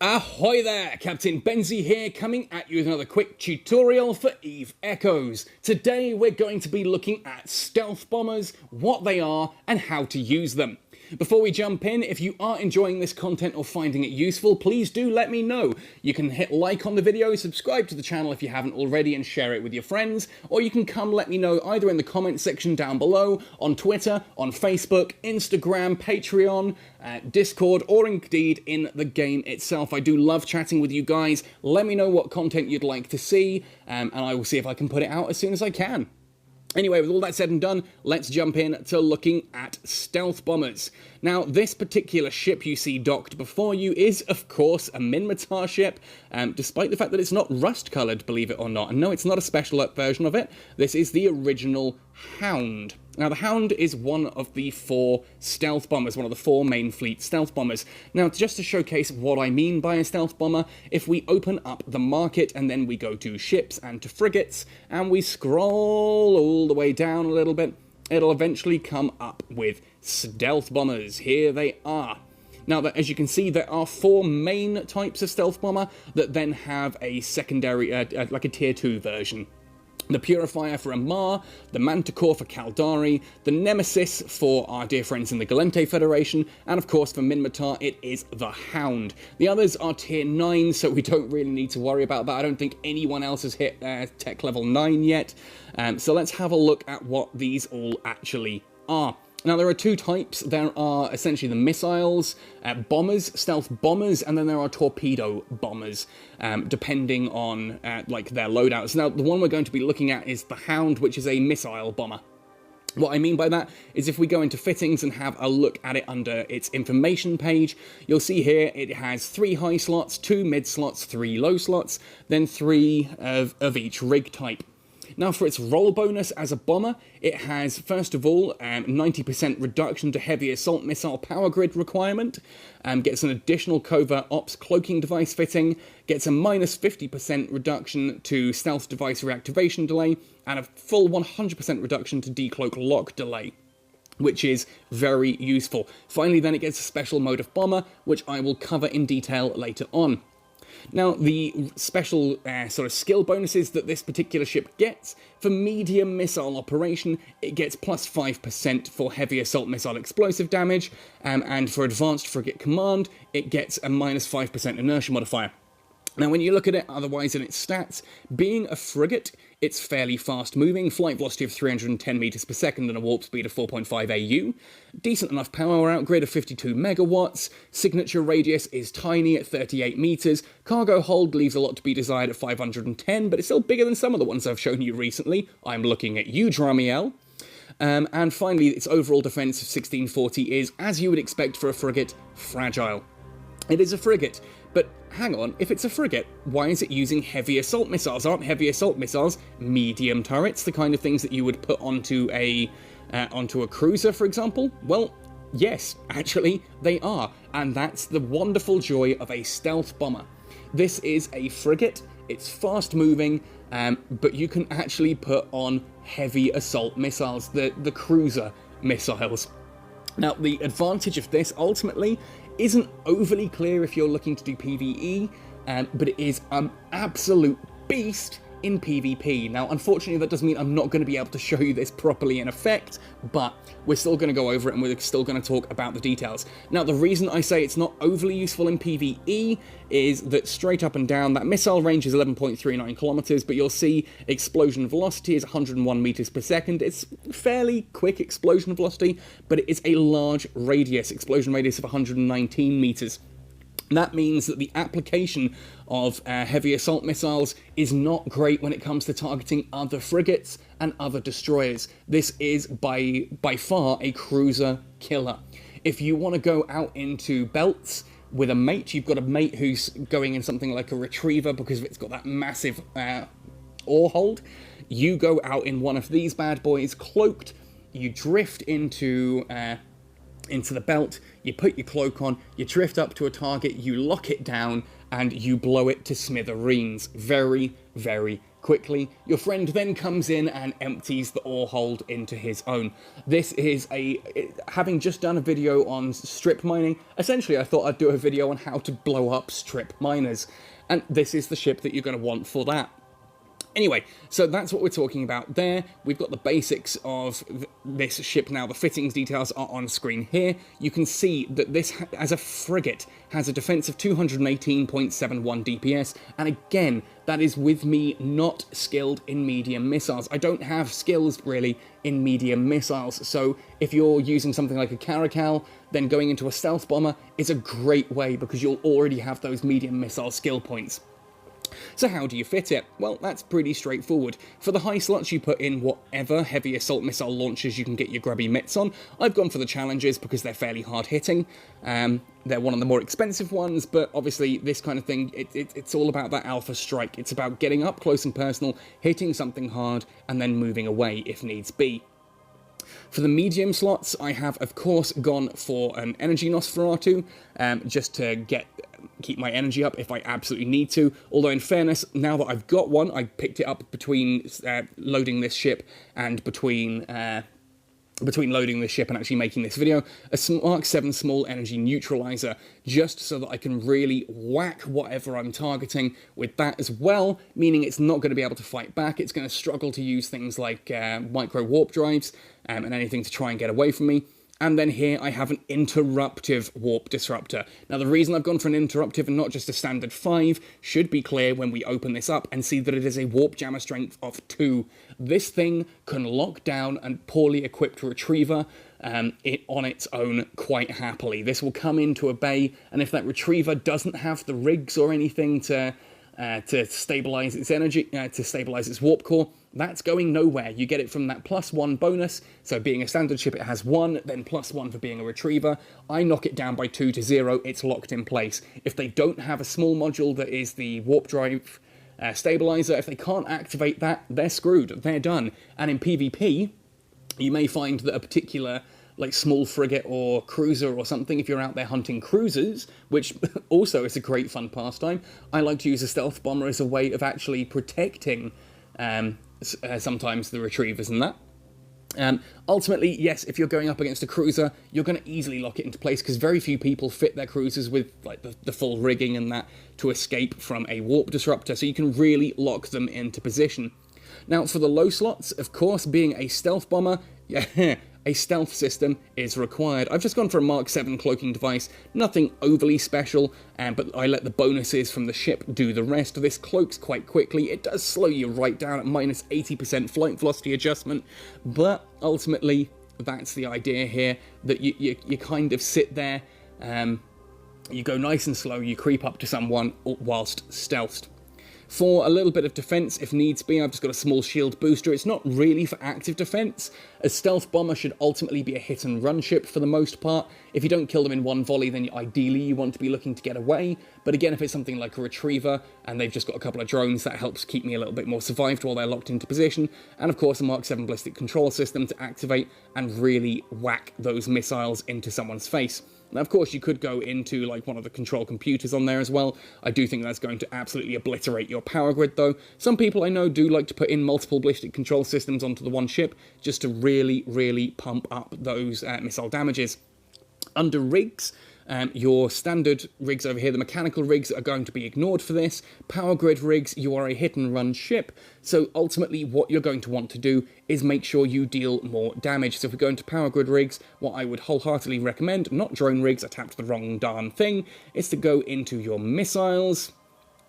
Ahoy there, Captain Benzie here, coming at you with another quick tutorial for EVE Echoes. Today we're going to be looking at stealth bombers, what they are, and how to use them. Before we jump in, if you are enjoying this content or finding it useful, please do let me know. You can hit like on the video, subscribe to the channel if you haven't already, and share it with your friends, or you can come let me know either in the comment section down below, on Twitter, on Facebook, Instagram, Patreon, Discord, or indeed in the game itself. I do love chatting with you guys. Let me know what content you'd like to see, and I will see if I can put it out as soon as I can. Anyway, with all that said and done, let's jump in to looking at stealth bombers. Now, this particular ship you see docked before you is, of course, a Minmatar ship, despite the fact that it's not rust-coloured, believe it or not. And no, it's not a special up version of it. This is the original Hound. Now, the Hound is one of the 4 stealth bombers, one of the 4 main fleet stealth bombers. Now, just to showcase what I mean by a stealth bomber, if we open up the market and then we go to ships and to frigates, and we scroll all the way down a little bit, it'll eventually come up with stealth bombers. Here they are. Now, as you can see, there are 4 main types of stealth bomber that then have a secondary, like a tier 2 version. The Purifier for Amar, the Manticore for Caldari, the Nemesis for our dear friends in the Galente Federation, and of course for Minmatar it is the Hound. The others are tier 9, so we don't really need to worry about that. I don't think anyone else has hit tech level 9 yet. So let's have a look at what these all actually are. Now, there are 2 types. There are essentially the missiles, bombers, stealth bombers, and then there are torpedo bombers, depending on like their loadouts. Now, the one we're going to be looking at is the Hound, which is a missile bomber. What I mean by that is if we go into fittings and have a look at it under its information page, you'll see here it has 3 high slots, 2 mid slots, 3 low slots, then 3 of each rig type. Now, for its roll bonus as a bomber, it has, first of all, 90% reduction to heavy assault missile power grid requirement, gets an additional covert ops cloaking device fitting, gets a minus 50% reduction to stealth device reactivation delay, and a full 100% reduction to decloak lock delay, which is very useful. Finally, then it gets a special mode of bomber, which I will cover in detail later on. Now, the special sort of skill bonuses that this particular ship gets, for medium missile operation, it gets plus 5% for heavy assault missile explosive damage, and for advanced frigate command, it gets a minus 5% inertia modifier. Now, when you look at it otherwise in its stats, being a frigate, it's fairly fast-moving, flight velocity of 310 meters per second and a warp speed of 4.5 AU, decent enough power outgrid of 52 megawatts, signature radius is tiny at 38 meters, cargo hold leaves a lot to be desired at 510, but it's still bigger than some of the ones I've shown you recently. I'm looking at you, Dramiel. And finally, its overall defense of 1640 is, as you would expect for a frigate, fragile. It is a frigate, but hang on, if it's a frigate, why is it using heavy assault missiles? Aren't heavy assault missiles medium turrets, the kind of things that you would put onto a cruiser, for example? Well, yes, actually, they are, and that's the wonderful joy of a stealth bomber. This is a frigate, it's fast-moving, but you can actually put on heavy assault missiles, the cruiser missiles. Now, the advantage of this, ultimately, isn't overly clear if you're looking to do PvE, but it is an absolute beast in PvP. Now, unfortunately, that does mean I'm not going to be able to show you this properly in effect, but we're still going to go over it and we're still going to talk about the details. Now, the reason I say it's not overly useful in PvE is that straight up and down, that missile range is 11.39 kilometers, but you'll see explosion velocity is 101 meters per second. It's fairly quick explosion velocity, but it is a large radius, explosion radius of 119 meters. That means that the application of heavy assault missiles is not great when it comes to targeting other frigates and other destroyers. This is by far a cruiser killer. If you want to go out into belts with a mate, you've got a mate who's going in something like a retriever because it's got that massive oar hold, you go out in one of these bad boys cloaked, you drift into into the belt, you put your cloak on, you drift up to a target, you lock it down, and you blow it to smithereens very, very quickly. Your friend then comes in and empties the ore hold into his own. This is having just done a video on strip mining, essentially I thought I'd do a video on how to blow up strip miners, and this is the ship that you're going to want for that. Anyway, so that's what we're talking about there. We've got the basics of this ship now. The fittings details are on screen here. You can see that this, as a frigate, has a defense of 218.71 DPS. And again, that is with me not skilled in medium missiles. I don't have skills, really, in medium missiles. So if you're using something like a Caracal, then going into a stealth bomber is a great way because you'll already have those medium missile skill points. So how do you fit it? Well, that's pretty straightforward. For the high slots, you put in whatever heavy assault missile launchers you can get your grubby mitts on. I've gone for the Challengers because they're fairly hard hitting. They're one of the more expensive ones, but obviously this kind of thing, it's all about that alpha strike. It's about getting up close and personal, hitting something hard, and then moving away if needs be. For the medium slots, I have, of course, gone for an Energy Nosferatu, just to keep my energy up if I absolutely need to. Although, in fairness, now that I've got one, I picked it up between loading this ship and between loading this ship and actually making this video, a Mark 7 small energy neutralizer, just so that I can really whack whatever I'm targeting with that as well, meaning it's not going to be able to fight back. It's going to struggle to use things like micro warp drives and anything to try and get away from me. And then here I have an interruptive warp disruptor. Now the reason I've gone for an interruptive and not just a standard 5 should be clear when we open this up and see that it is a warp jammer strength of 2. This thing can lock down a poorly equipped retriever on its own quite happily. This will come into a bay, and if that retriever doesn't have the rigs or anything to stabilize its energy, to stabilize its warp core, that's going nowhere. You get it from that +1 bonus, so being a standard ship it has 1, then +1 for being a retriever. I knock it down by 2 to 0, it's locked in place. If they don't have a small module that is the warp drive stabilizer, if they can't activate that, they're screwed, they're done. And in PvP, you may find that a particular like small frigate or cruiser or something, if you're out there hunting cruisers, which also is a great fun pastime, I like to use a stealth bomber as a way of actually protecting sometimes the retrievers and that. Ultimately, yes, if you're going up against a cruiser, you're going to easily lock it into place because very few people fit their cruisers with like the full rigging and that to escape from a warp disruptor, so you can really lock them into position. Now, for the low slots, of course, being a stealth bomber, yeah, a stealth system is required. I've just gone for a Mark 7 cloaking device, nothing overly special, but I let the bonuses from the ship do the rest. This cloaks quite quickly. It does slow you right down at minus 80% flight velocity adjustment, but ultimately, that's the idea here, that you kind of sit there, you go nice and slow, you creep up to someone whilst stealthed. For a little bit of defense, if needs be, I've just got a small shield booster. It's not really for active defense. A stealth bomber should ultimately be a hit and run ship for the most part. If you don't kill them in one volley, then ideally you want to be looking to get away. But again, if it's something like a retriever and they've just got a couple of drones, that helps keep me a little bit more survived while they're locked into position. And of course, a Mark 7 ballistic control system to activate and really whack those missiles into someone's face. Now, of course, you could go into like one of the control computers on there as well. I do think that's going to absolutely obliterate your power grid, though. Some people I know do like to put in multiple ballistic control systems onto the one ship just to really, really pump up those missile damages. Under rigs, your standard rigs over here, the mechanical rigs, are going to be ignored for this. Power grid rigs, you are a hit and run ship, so ultimately what you're going to want to do is make sure you deal more damage. So if we go into power grid rigs, what I would wholeheartedly recommend, not drone rigs, I tapped the wrong darn thing, is to go into your missiles.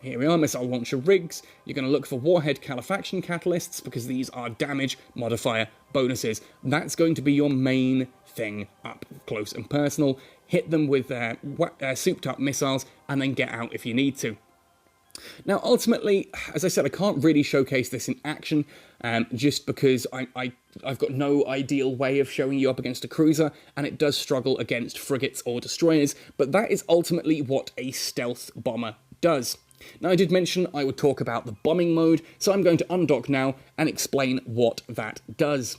Here we are, missile launcher rigs. You're going to look for warhead califaction catalysts because these are damage modifier bonuses. That's going to be your main thing up close and personal. Hit them with souped up missiles and then get out if you need to. Now, ultimately, as I said, I can't really showcase this in action just because I've got no ideal way of showing you up against a cruiser, and it does struggle against frigates or destroyers, but that is ultimately what a stealth bomber does. Now, I did mention I would talk about the bombing mode, so I'm going to undock now and explain what that does.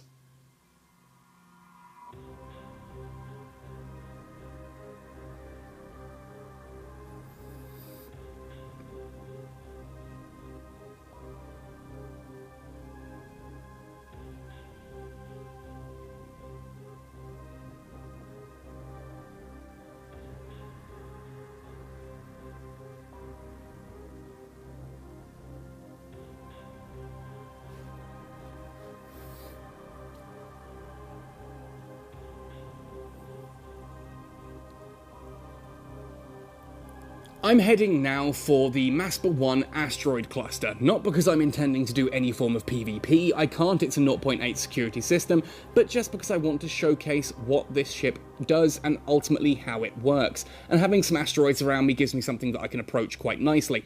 I'm heading now for the Masper 1 asteroid cluster, not because I'm intending to do any form of PvP, I can't, it's a 0.8 security system, but just because I want to showcase what this ship does and ultimately how it works. And having some asteroids around me gives me something that I can approach quite nicely.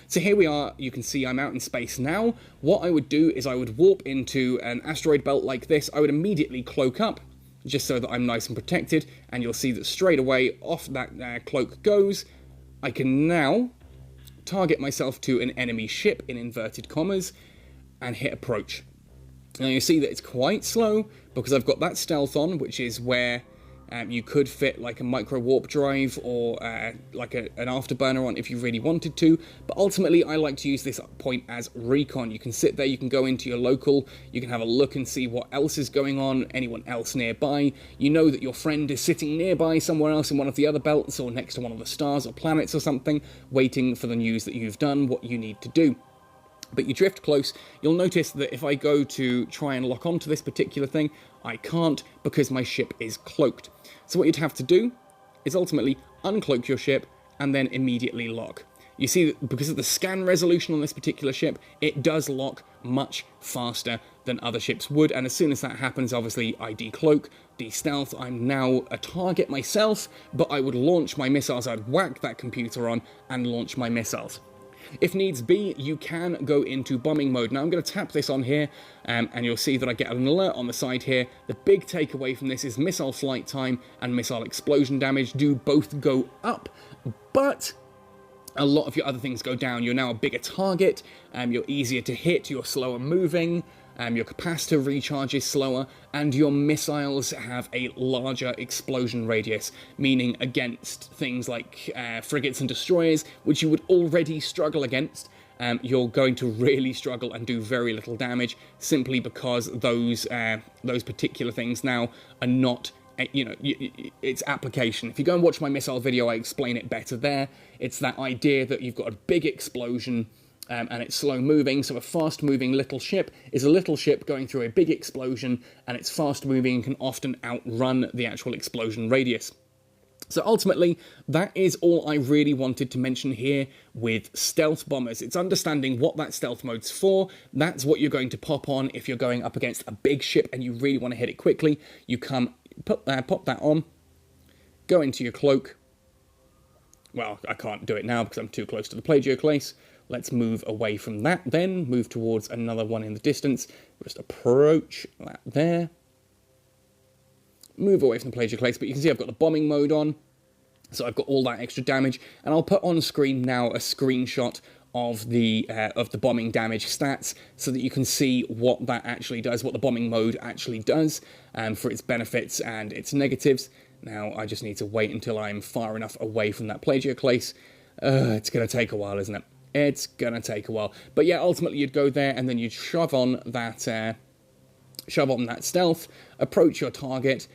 So here we are, you can see I'm out in space now. What I would do is I would warp into an asteroid belt like this, I would immediately cloak up, just so that I'm nice and protected, and you'll see that straight away off that cloak goes. I can now target myself to an enemy ship, in inverted commas, and hit approach. Now you see that it's quite slow, because I've got that stealth on, which is where you could fit like a micro warp drive or like an afterburner on if you really wanted to, but ultimately I like to use this point as recon. You can sit there, you can go into your local, you can have a look and see what else is going on, anyone else nearby. You know that your friend is sitting nearby somewhere else in one of the other belts or next to one of the stars or planets or something, waiting for the news that you've done what you need to do. But you drift close, you'll notice that if I go to try and lock onto this particular thing, I can't because my ship is cloaked. So what you'd have to do is ultimately uncloak your ship and then immediately lock. You see that because of the scan resolution on this particular ship, it does lock much faster than other ships would, and as soon as that happens, obviously I decloak, de-stealth, I'm now a target myself, but I would launch my missiles, I'd whack that computer on and launch my missiles. If needs be, you can go into bombing mode. Now I'm going to tap this on here, and you'll see that I get an alert on the side here. The big takeaway from this is missile flight time and missile explosion damage do both go up, but a lot of your other things go down. You're now a bigger target, you're easier to hit, you're slower moving, your capacitor recharges slower, and your missiles have a larger explosion radius, meaning against things like frigates and destroyers, which you would already struggle against, you're going to really struggle and do very little damage, simply because those particular things now are not, you know, its application. If you go and watch my missile video, I explain it better there. It's that idea that you've got a big explosion, and it's slow moving, so a fast moving little ship is a little ship going through a big explosion, and it's fast moving and can often outrun the actual explosion radius. So ultimately, that is all I really wanted to mention here with stealth bombers. It's understanding what that stealth mode's for. That's what you're going to pop on if you're going up against a big ship and you really want to hit it quickly. You come, pop that on, go into your cloak. Well, I can't do it now because I'm too close to the plagioclase. Let's move away from that then, move towards another one in the distance. Just approach that there. Move away from the plagioclase, but you can see I've got the bombing mode on, so I've got all that extra damage, and I'll put on screen now a screenshot of the bombing damage stats, so that you can see what that actually does, what the bombing mode actually does, for its benefits and its negatives. Now, I just need to wait until I'm far enough away from that plagioclase. It's going to take a while, isn't it? It's going to take a while. But yeah, ultimately you'd go there and then you'd shove on that stealth, approach your target,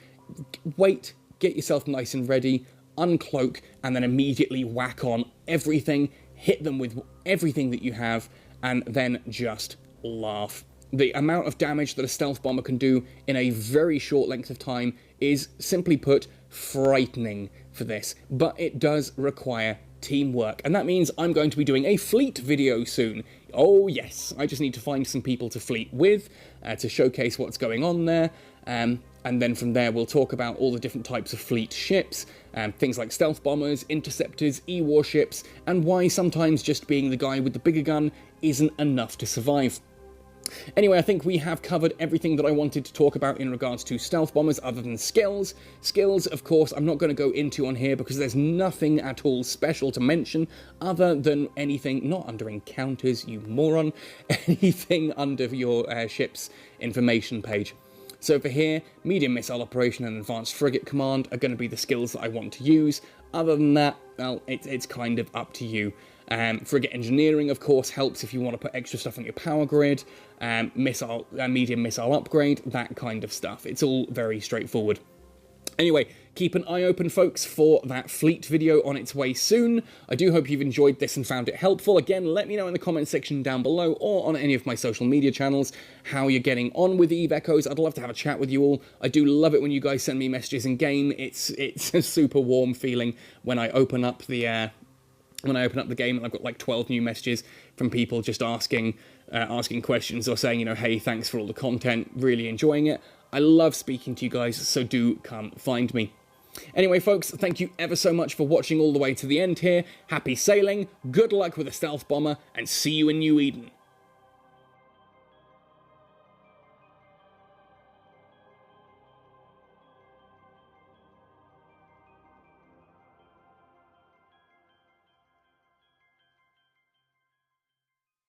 wait, get yourself nice and ready, uncloak, and then immediately whack on everything, hit them with everything that you have, and then just laugh. The amount of damage that a stealth bomber can do in a very short length of time is, simply put, frightening for this, but it does require teamwork, and that means I'm going to be doing a fleet video soon. Oh yes, I just need to find some people to fleet with, to showcase what's going on there, and then from there we'll talk about all the different types of fleet ships, things like stealth bombers, interceptors, E-warships, and why sometimes just being the guy with the bigger gun isn't enough to survive. Anyway, I think we have covered everything that I wanted to talk about in regards to stealth bombers, other than skills. Skills, of course, I'm not going to go into on here because there's nothing at all special to mention, other than anything, not under encounters, you moron, anything under your ship's information page. So for here, medium missile operation and advanced frigate command are going to be the skills that I want to use. Other than that, well, it's kind of up to you. Frigate engineering, of course, helps if you want to put extra stuff on your power grid, medium missile upgrade, that kind of stuff. It's all very straightforward. Anyway, keep an eye open, folks, for that fleet video on its way soon. I do hope you've enjoyed this and found it helpful. Again, let me know in the comment section down below or on any of my social media channels how you're getting on with Eve Echoes. I'd love to have a chat with you all. I do love it when you guys send me messages in game. It's a super warm feeling when I open up the when I open up the game and I've got like 12 new messages from people just asking questions or saying, you know, hey, thanks for all the content, really enjoying it. I love speaking to you guys, so do come find me. Anyway, folks, thank you ever so much for watching all the way to the end here. Happy sailing, good luck with the stealth bomber, and see you in New Eden.